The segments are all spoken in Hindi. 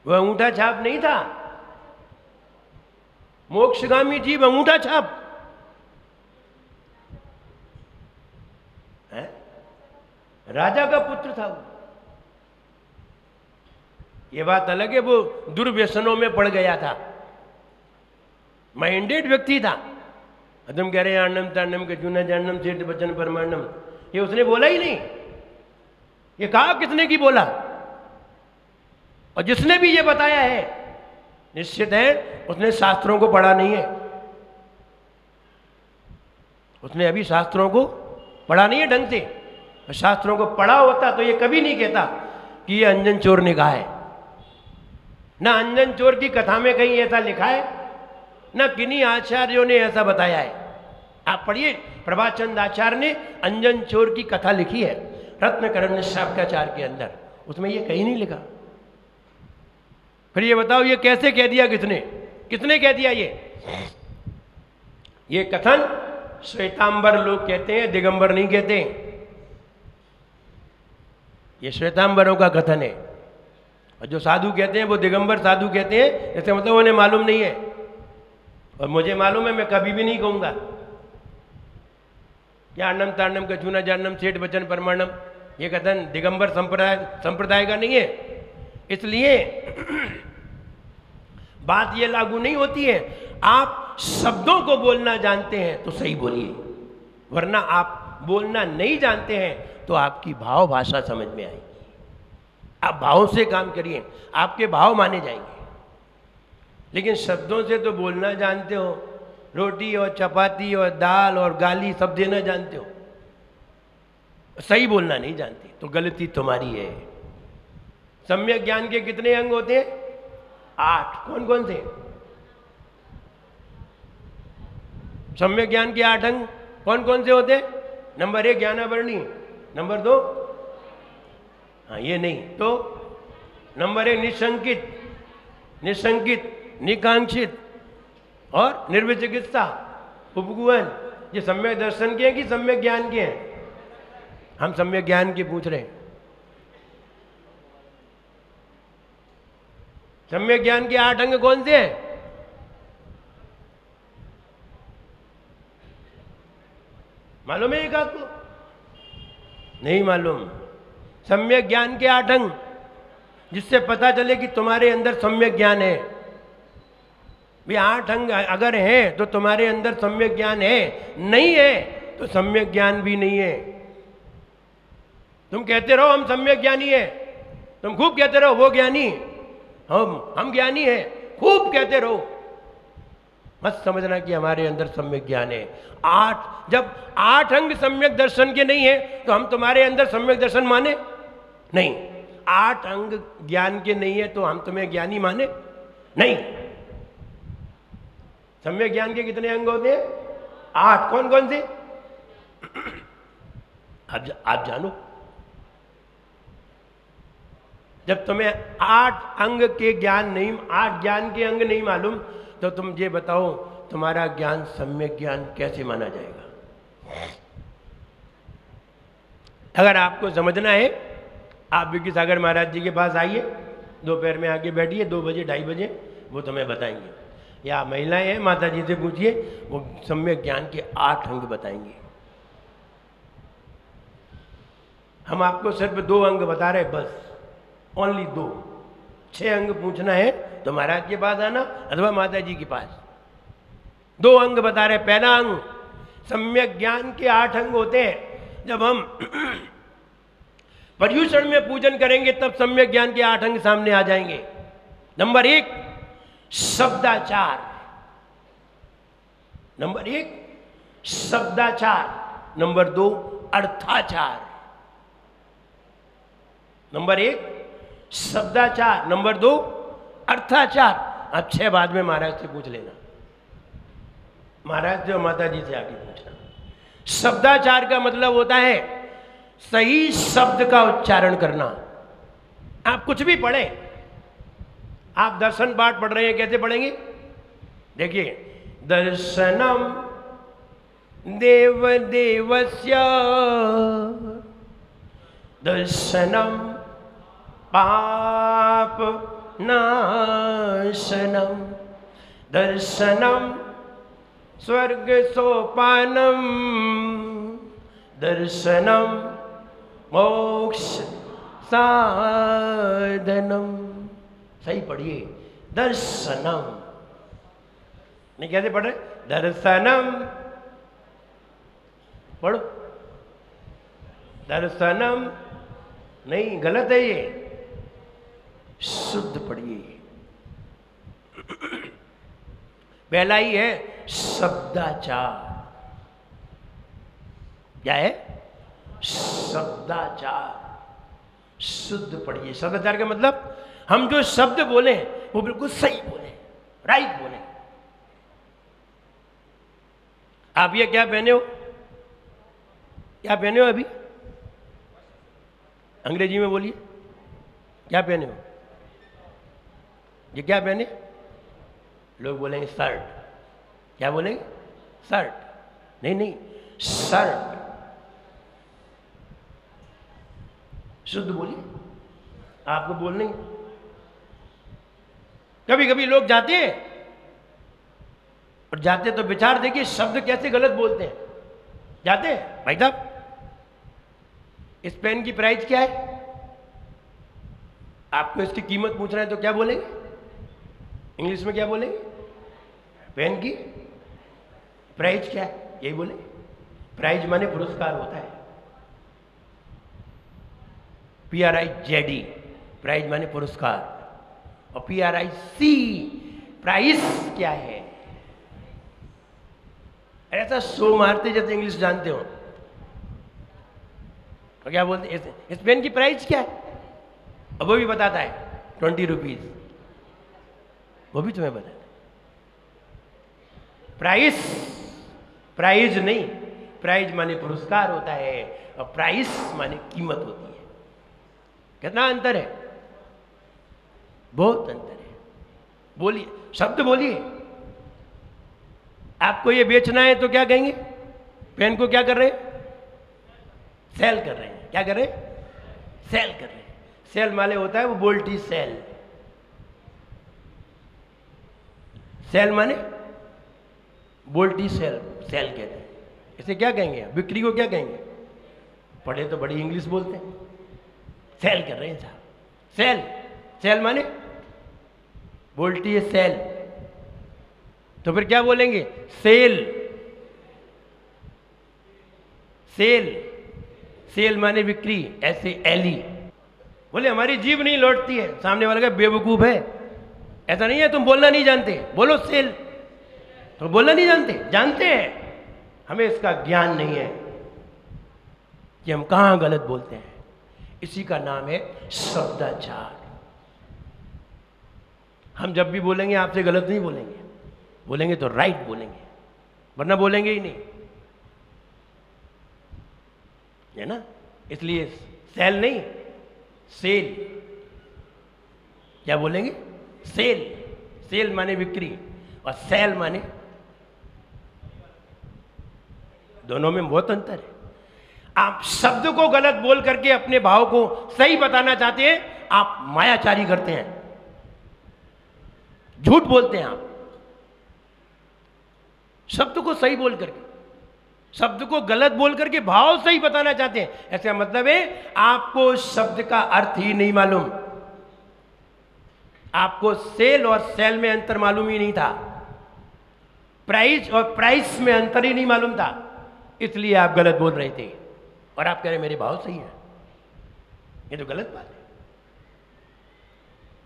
वह अंगूठा छाप नहीं था। मोक्षगामी जीव अंगूठा छाप है? राजा का पुत्र था वो। ये बात अलग है, वो दुर्व्यसनों में पड़ गया था, माइंडेड व्यक्ति था। तुम कह रहे हैं अन्नम तान्नम के चूना जन्नम सेठ बचन परमाणम, ये उसने बोला ही नहीं। ये कहा किसने की बोला? और जिसने भी ये बताया है निश्चित है उसने शास्त्रों को पढ़ा नहीं है। उसने अभी शास्त्रों को पढ़ा नहीं है ढंग से। शास्त्रों को पढ़ा होता तो ये कभी नहीं कहता कि ये अंजन चोर ने कहा है। ना अंजन चोर की कथा में कहीं ऐसा लिखा है, ना किन्हीं आचार्यों ने ऐसा बताया है। आप पढ़िए, प्रभाचंद आचार्य ने अंजन चोर की कथा लिखी है रत्नकरण्य शाक्याचार के अंदर, उसमें ये कहीं नहीं लिखा। फिर ये बताओ ये कैसे कह दिया? किसने कह दिया? ये कथन श्वेतांबर लोग कहते हैं, दिगंबर नहीं कहते। ये श्वेतांबरों का कथन है। और जो साधु कहते हैं वो दिगंबर साधु कहते हैं, ऐसे मतलब उन्हें मालूम नहीं है। और मुझे मालूम है, मैं कभी भी नहीं कहूंगा क्या अन्नम तान्नम का चूना जानम सेठ वचन परमाणम, ये कथन दिगंबर संप्रदाय का नहीं है। इसलिए बात ये लागू नहीं होती है। आप शब्दों को बोलना जानते हैं तो सही बोलिए, वरना आप बोलना नहीं जानते हैं तो आपकी भाव भाषा समझ में आएगी। आप भावों से काम करिए, आपके भाव माने जाएंगे। लेकिन शब्दों से तो बोलना जानते हो, रोटी और चपाती और दाल और गाली सब देना जानते हो, सही बोलना नहीं जानते तो गलती तुम्हारी है। सम्यक ज्ञान के कितने अंग होते हैं? 8। कौन कौन से? सम्यक ज्ञान के 8 अंग कौन कौन से होते हैं? नंबर 1 ज्ञानावरणी, नंबर 2 हाँ ये नहीं तो नंबर 1 निशंकित, निकांक्षित और निर्विचिकित्सा, उपगुहन। ये सम्यक दर्शन के हैं कि सम्यक ज्ञान के हैं? हम सम्यक ज्ञान के पूछ रहे हैं। सम्यक ज्ञान के 8 अंग कौन से हैं? मालूम है एक आपको? नहीं मालूम। सम्यक ज्ञान के 8 अंग, जिससे पता चले कि तुम्हारे अंदर सम्यक ज्ञान है। भी 8 अंग अगर हैं तो तुम्हारे अंदर सम्यक ज्ञान है, नहीं है तो सम्यक ज्ञान भी नहीं है। तुम कहते रहो हम सम्यक ज्ञानी है, तुम खूब कहते रहो वो ज्ञानी, हम ज्ञानी है, खूब कहते रहो, मत समझना कि हमारे अंदर सम्यक ज्ञान है। 8 जब 8 अंग सम्यक दर्शन के नहीं है तो हम तुम्हारे अंदर सम्यक दर्शन माने नहीं। 8 अंग ज्ञान के नहीं है तो हम तुम्हें ज्ञानी माने नहीं। सम्यक ज्ञान के कितने अंग होते हैं? 8। कौन कौन से? आप जानो। जब तुम्हें 8 अंग के ज्ञान नहीं, 8 ज्ञान के अंग नहीं मालूम तो तुम ये बताओ तुम्हारा ज्ञान सम्यक ज्ञान कैसे माना जाएगा? अगर आपको समझना है आप विकी सागर महाराज जी के पास आइए, दोपहर में आके बैठिए, 2 बजे 2:30 बजे, वो तुम्हें बताएंगे। या महिलाएं हैं माता जी से पूछिए, वो सम्यक ज्ञान के 8 अंग बताएंगे। हम आपको सिर्फ 2 अंग बता रहे, बस ओनली 2। 6 अंग पूछना है तो महाराज के पास आना अथवा माता जी के पास। 2 अंग बता रहे। पहला अंग सम्यक ज्ञान के 8 अंग होते हैं। जब हम पर्युषण में पूजन करेंगे तब सम्यक ज्ञान के 8 अंग सामने आ जाएंगे। नंबर 1 शब्दाचार, नंबर 1 शब्दाचार, नंबर 2 अर्थाचार। नंबर 1 शब्दाचार, नंबर 2 अर्थाचार। अब 6 बाद में महाराज से पूछ लेना, महाराज से और माता जी से आगे पूछना। शब्दाचार का मतलब होता है सही शब्द का उच्चारण करना। आप कुछ भी पढ़े, आप दर्शन पाठ पढ़ रहे हैं, कैसे पढ़ेंगे? देखिए, दर्शनम देव देवस्य दर्शनम पाप नाशनम दर्शनम स्वर्ग सोपानम दर्शनम मोक्ष साधनम। सही पढ़िए, दर्शनम। नहीं कैसे पढ़ रहे? दर्शनम पढ़ो, दर्शनम नहीं, गलत है ये, शुद्ध पढ़िए। पहला ही है शब्दाचार। क्या है? शब्दाचार। शुद्ध पढ़िए। शब्दाचार का मतलब हम जो शब्द बोले वो बिल्कुल सही बोले, राइट बोले। आप ये क्या पहने हो? क्या पहने हो अभी? अंग्रेजी में बोलिए, क्या पहने हो? ये क्या पहने? लोग बोलेंगे शर्ट। क्या बोलेंगे? शर्ट। नहीं नहीं, शर्ट। शुद्ध बोलिए, आपको बोल नहीं। कभी कभी लोग जाते हैं और जाते तो विचार देखिए शब्द कैसे गलत बोलते हैं। जाते हैं, भाई साहब इस पेन की प्राइस क्या है? आपको इसकी कीमत पूछ रहे हैं तो क्या बोलेंगे? इंग्लिश में क्या बोलेंगे? पेन की प्राइस क्या है, यही बोले। प्राइज माने पुरस्कार होता है, PRIZ, प्राइज माने पुरस्कार। और PRIC, प्राइस क्या है? ऐसा शो मारते जैसे इंग्लिश जानते हो। तो क्या बोलते? इस पेन की प्राइस क्या है? अब वो भी बताता है 20 रुपीज, वो भी तुम्हें बताता है। प्राइस, प्राइज नहीं, प्राइज माने पुरस्कार होता है और प्राइस माने कीमत होती है। कितना अंतर है? बहुत अंतर है। बोलिए, शब्द बोलिए। आपको ये बेचना है तो क्या कहेंगे? पेन को क्या कर रहे हैं? सेल कर रहे हैं। क्या कर रहे हैं? सेल कर रहे हैं। सेल माने होता है वो बोल्टी सेल। सेल माने बोल्टी सेल, सेल कहते हैं। इसे क्या कहेंगे? बिक्री को क्या कहेंगे? पढ़े तो बड़ी इंग्लिश बोलते हैं। सेल कर रहे हैं साहब, सेल। सेल माने बोल्टी है सेल, तो फिर क्या बोलेंगे? सेल। सेल, सेल माने बिक्री, ऐसे एली। बोले हमारी जीभ नहीं लौटती है। सामने वाला का बेवकूफ है, ऐसा नहीं है तुम बोलना नहीं जानते। बोलो सेल। तो बोलना नहीं जानते? जानते हैं, हमें इसका ज्ञान नहीं है कि हम कहां गलत बोलते हैं। इसी का नाम है शब्दाचार। हम जब भी बोलेंगे आपसे गलत नहीं बोलेंगे, बोलेंगे तो राइट बोलेंगे, वरना बोलेंगे ही नहीं, है ना? इसलिए सेल नहीं, सेल। क्या बोलेंगे? सेल। सेल माने बिक्री और सेल माने, दोनों में बहुत अंतर है। आप शब्द को गलत बोल करके अपने भाव को सही बताना चाहते हैं, आप मायाचारी करते हैं, झूठ बोलते हैं। आप शब्द को सही बोल करके, शब्द को गलत बोल करके भाव सही बताना चाहते हैं। ऐसा मतलब है आपको शब्द का अर्थ ही नहीं मालूम। आपको सेल और सेल में अंतर मालूम ही नहीं था, प्राइस और प्राइस में अंतर ही नहीं मालूम था, इसलिए आप गलत बोल रहे थे। और आप कह रहे मेरे भाव सही है, ये तो गलत बात है।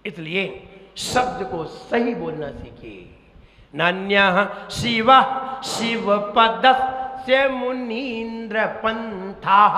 इसलिए शब्द को सही बोलना सीखिए। नान्यः शिवा शिव पद से मुनीन्द्र पंथाः।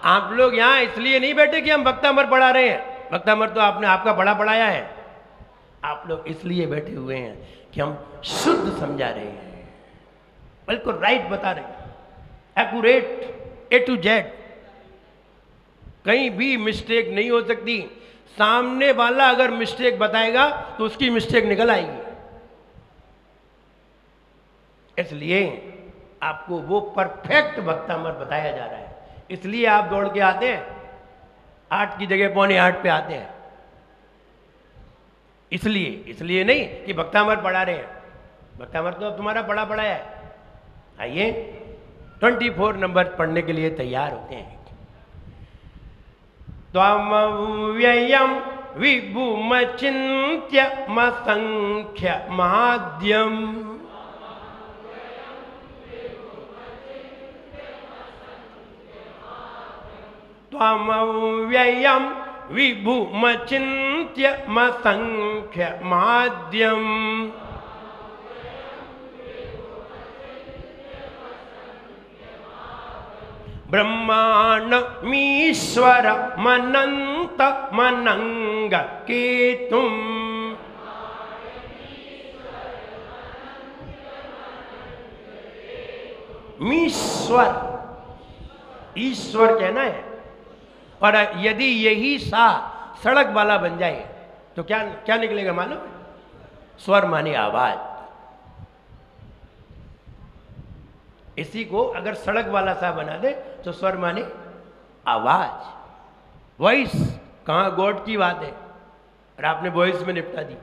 आप लोग यहां इसलिए नहीं बैठे कि हम वक्तामर पढ़ा रहे हैं। वक्तामर तो आपने आपका बड़ा पढ़ाया है। आप लोग इसलिए बैठे हुए हैं कि हम शुद्ध समझा रहे हैं, बिल्कुल राइट बता रहे हैं, एक्यूरेट, A to Z। कहीं भी मिस्टेक नहीं हो सकती। सामने वाला अगर मिस्टेक बताएगा तो उसकी मिस्टेक निकल आएगी। इसलिए आपको वो परफेक्ट वक्तामर बताया जा रहा है। इसलिए आप दौड़ के आते हैं, 8 की जगह 7:45 पे आते हैं। इसलिए नहीं कि भक्तामर पढ़ा रहे हैं, भक्तामर तो अब तुम्हारा पढ़ा है। आइए 24 नंबर पढ़ने के लिए तैयार होते हैं। त्वमव्ययं विभुमचिन्त्य मसंख्य माद्यम, त्वमव्ययं विभुमचिन्त्य मसंख्य माद्यम, ब्रह्माण्डमीश्वर मनंत मनंग केतुम, मीश्वर, ईश्वर कहना है। और यदि यही सा सड़क वाला बन जाए तो क्या क्या निकलेगा मालूम? स्वर माने आवाज। इसी को अगर सड़क वाला सा बना दे तो स्वर माने आवाज, वॉइस। कहां गॉड की बात है और आपने वॉइस में निपटा दी।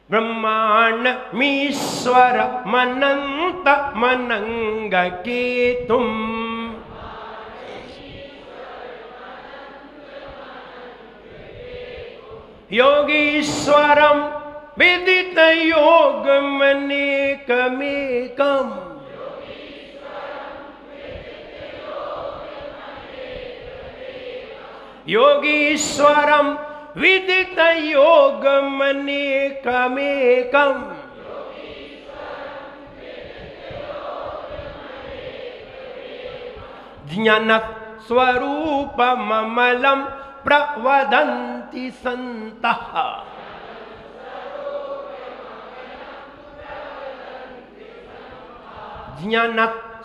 ब्रह्माण्डमीश्वर मनंत मनंग केतुम, योगीश्वरम विदित योगमनेकमेकम्, योगीश्वरम विदित योगमनेकमेकम्, ज्ञान स्वरूपममलं प्रवदन्ति सन्तः, ज्ञान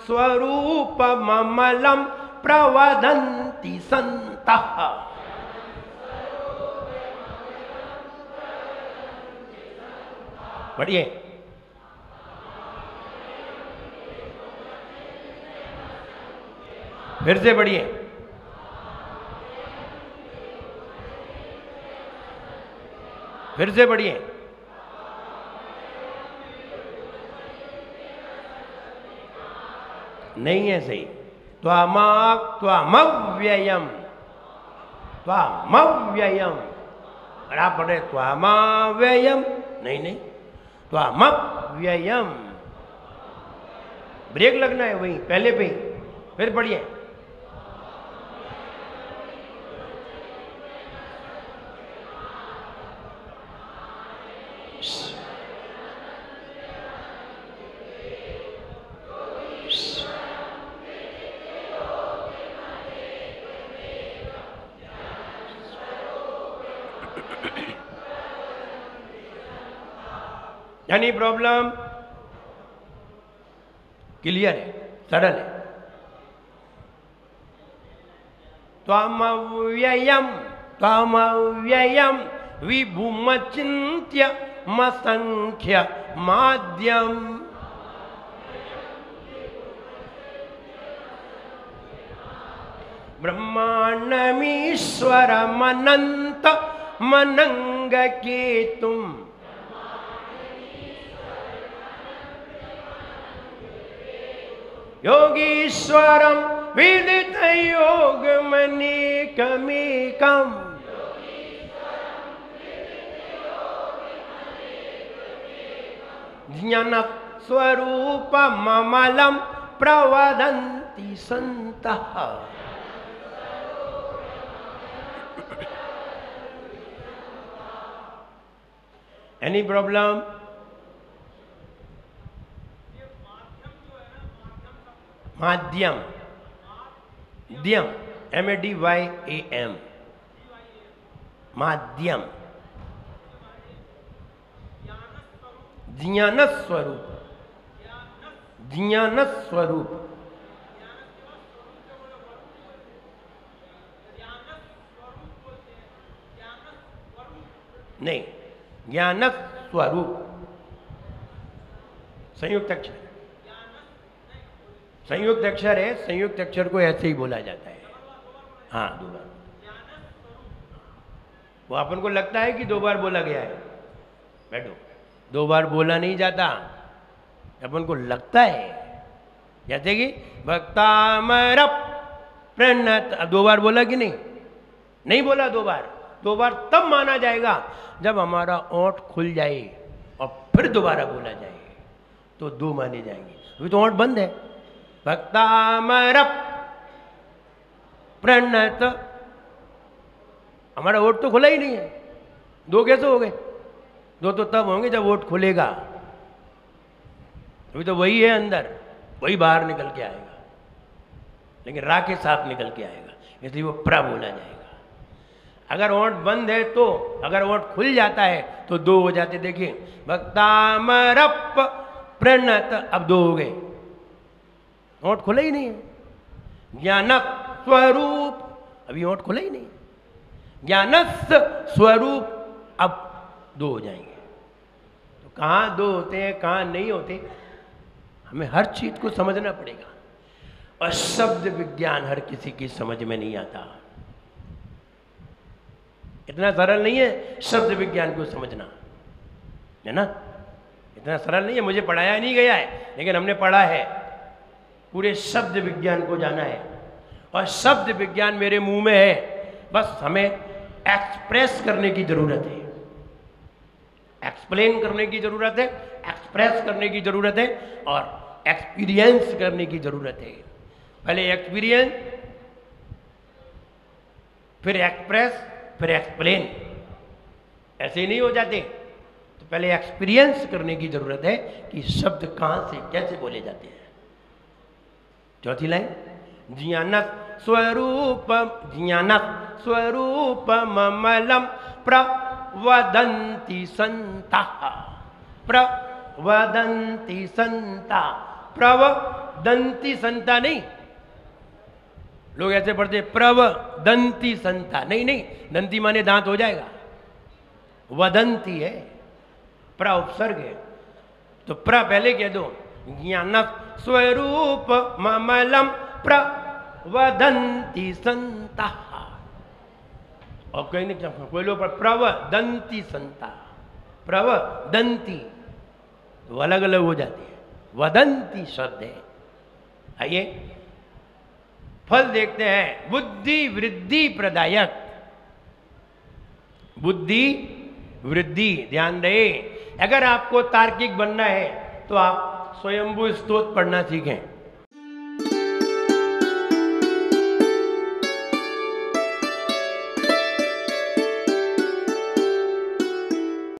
स्वरूपममलं प्रवदन्ति सन्तः। पढ़िए। फिर से पढ़िए। फिर से पढ़िए। नहीं है सही। त्वमव्ययम, त्वमव्ययम। और आप पढ़े त्वमव्ययम, नहीं, त्वमव्ययम। ब्रेक लगना है वही पहले पे ही। फिर पढ़िए। Any problem? क्लियर है, सरल है। त्वमव्ययम, त्वमव्ययम विभुमचिन्त्य मसंख्य माद्यम, ब्रह्माण्डमीश्वरमनंत मनंग केतुम, योगीश्वरम विदित योगमनेकमेकम्, ज्ञान स्वरूपममलं प्रवदन्ति सन्तः। Any problem? माध्यम, द्यम, MADYAM, माध्यम। ज्ञान स्वरूप, ज्ञान स्वरूप। नहीं, ज्ञान स्वरूप संयुक्त अक्षर, संयुक्त अक्षर है, संयुक्त अक्षर को ऐसे ही बोला जाता है। हाँ, 2 बार। वो अपन को लगता है कि 2 बार बोला गया है, बैठो, 2 बार बोला नहीं जाता, अपन को लगता है। जैसे कि भक्तामर प्रणत, अब 2 बार बोला कि नहीं? नहीं बोला 2 बार। 2 बार तब माना जाएगा जब हमारा ओंठ खुल जाए और फिर दोबारा बोला जाए, तो 2 माने जाएंगे। अभी तो ओंठ बंद है। भक्तामर प्रणत, हमारा ओंठ तो खुला ही नहीं है, 2 कैसे हो गए? 2 तो तब होंगे जब ओंठ खुलेगा। अभी तो वही है अंदर, वही बाहर निकल के आएगा, लेकिन रा के साथ निकल के आएगा, इसलिए वो प्र बोला जाएगा। अगर ओंठ बंद है तो, अगर ओंठ खुल जाता है तो 2 हो जाते। देखिए, भक्तामरप प्रणत, अब 2 हो गए, ओंठ खुला ही नहीं है। ज्ञानक स्वरूप, अभी ओंठ खुला ही नहीं, ज्ञानस्थ स्वरूप, अब 2 हो जाएंगे। तो कहाँ 2 होते हैं, कहाँ नहीं होते, हमें हर चीज को समझना पड़ेगा। और शब्द विज्ञान हर किसी की समझ में नहीं आता, इतना सरल नहीं है शब्द विज्ञान को समझना, है ना? इतना सरल नहीं है, मुझे पढ़ाया नहीं गया है, लेकिन हमने पढ़ा है, पूरे शब्द विज्ञान को जाना है। और शब्द विज्ञान मेरे मुंह में है, बस हमें एक्सप्रेस करने की जरूरत है, एक्सप्लेन करने की जरूरत है, एक्सप्रेस करने की जरूरत है, और एक्सपीरियंस करने की जरूरत है। पहले एक्सपीरियंस, फिर एक्सप्रेस, फिर एक्सप्लेन, ऐसे ही नहीं हो जाते। तो पहले एक्सपीरियंस करने की जरूरत है कि शब्द कहां से कैसे बोले जाते हैं। चौथी लाइन, ज्ञानक स्वरूप, ज्ञानक स्वरूप ममलम प्रवदन्ति संता, प्रवदन्ति संता, प्रवदन्ति संता नहीं, लोग ऐसे पढ़ते प्रवदन्ति संता, नहीं नहीं, दंती माने दांत हो जाएगा, वदंती है, प्र उपसर्ग है, तो प्र पहले कह दो। ज्ञानक स्वरूप ममलम प्रवदन्ति संता, और कहीं नहीं, कोई लोग प्रवदन्ति संता, प्रवदन्ति, तो अलग अलग हो जाती है, वदंती शब्द है। आइए फल देखते हैं। बुद्धि वृद्धि प्रदायक, बुद्धि वृद्धि, ध्यान रहे, अगर आपको तार्किक बनना है तो आप स्वयंभू स्तोत्र पढ़ना सीखें।